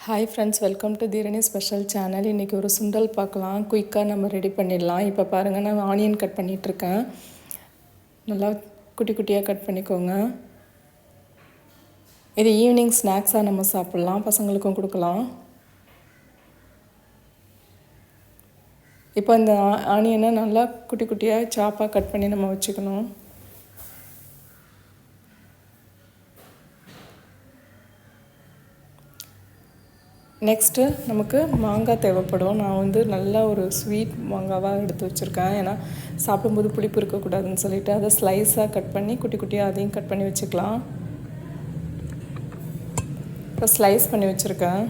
Hi friends, welcome to Theerani special channel. இன்றைக்கி ஒரு சுண்டல் பார்க்கலாம். குயிக்காக நம்ம ரெடி பண்ணிடலாம். இப்போ பாருங்கள், நான் ஆனியன் கட் பண்ணிகிட்ருக்கேன். நல்லா குட்டி குட்டியாக கட் பண்ணிக்கோங்க. இது ஈவினிங் ஸ்நாக்ஸாக நம்ம சாப்பிட்லாம், பசங்களுக்கும் கொடுக்கலாம். இப்போ இந்த ஆனியனை நல்லா குட்டி குட்டியாக சாப்பாக கட் பண்ணி நம்ம வச்சுக்கணும். நெக்ஸ்ட்டு நமக்கு மாங்காய் தேவைப்படும். நான் நல்லா ஒரு ஸ்வீட் மாங்காவாக எடுத்து வச்சுருக்கேன். ஏன்னா சாப்பிடும்போது புளிப்பு இருக்கக்கூடாதுன்னு சொல்லிவிட்டு அதை ஸ்லைஸாக கட் பண்ணி குட்டி குட்டியாக அதையும் கட் பண்ணி வச்சுக்கலாம். இப்போ ஸ்லைஸ் பண்ணி வச்சுருக்கேன்.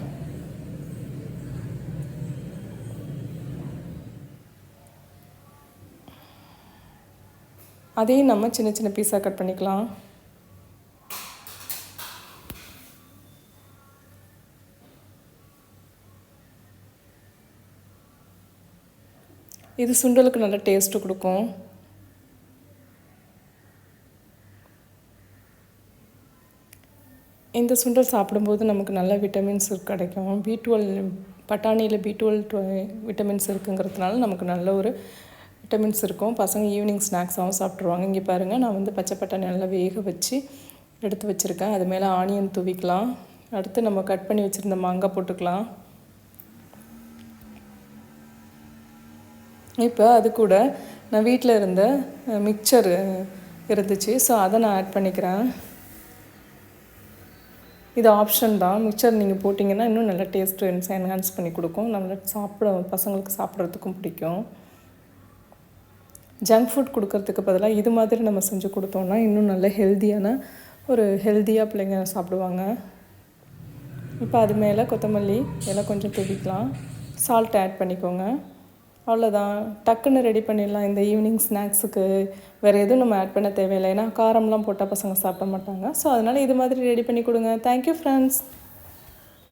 அதையும் நம்ம சின்ன சின்ன பீஸாக கட் பண்ணிக்கலாம். இது சுண்டலுக்கு நல்ல டேஸ்ட்டு கொடுக்கும். இந்த சுண்டல் சாப்பிடும்போது நமக்கு நல்ல விட்டமின்ஸ் கிடைக்கும். B12 பட்டாணியில் B12 விட்டமின்ஸ் இருக்குங்கிறதுனால நமக்கு நல்ல ஒரு விட்டமின்ஸ் இருக்கும். பசங்க ஈவினிங் ஸ்நாக்ஸாகவும் சாப்பிட்ருவாங்க. இங்கே பாருங்கள், நான் பச்சை பட்டாணி நல்லா வேக வச்சு எடுத்து வச்சுருக்கேன். அது மேலே ஆனியன் தூவிக்கலாம். அடுத்து நம்ம கட் பண்ணி வச்சுருந்த மாங்காய் போட்டுக்கலாம். இப்போ அது கூட நான் வீட்டில் இருந்த மிக்சர் இருந்துச்சு, ஸோ அதை நான் ஆட் பண்ணிக்கிறேன். இது ஆப்ஷன் தான். மிக்சர் நீங்கள் போட்டிங்கன்னா இன்னும் நல்லா டேஸ்ட்டு என்ஹான்ஸ் பண்ணி கொடுக்கும். நல்லா பசங்களுக்கு சாப்பிட்றதுக்கும் பிடிக்கும். ஜங்க் ஃபுட் கொடுக்கறதுக்கு பதிலாக இது மாதிரி நம்ம செஞ்சு கொடுத்தோம்னா இன்னும் நல்ல ஹெல்த்தியாக பிள்ளைங்க சாப்பிடுவாங்க. இப்போ அது மேலே கொத்தமல்லி எல்லாம் கொஞ்சம் தூவிக்கலாம். சால்ட் ஆட் பண்ணிக்கோங்க. அவ்வளோதான், டக்குன்னு ரெடி பண்ணிடலாம் இந்த ஈவினிங் ஸ்நாக்ஸுக்கு. வேறு எதுவும் நம்ம ஆட் பண்ண தேவையில்லை. ஏன்னா காரம்லாம் போட்டால் பசங்க சாப்பிட மாட்டாங்க. ஸோ அதனால் இது மாதிரி ரெடி பண்ணி கொடுங்க. Thank you friends.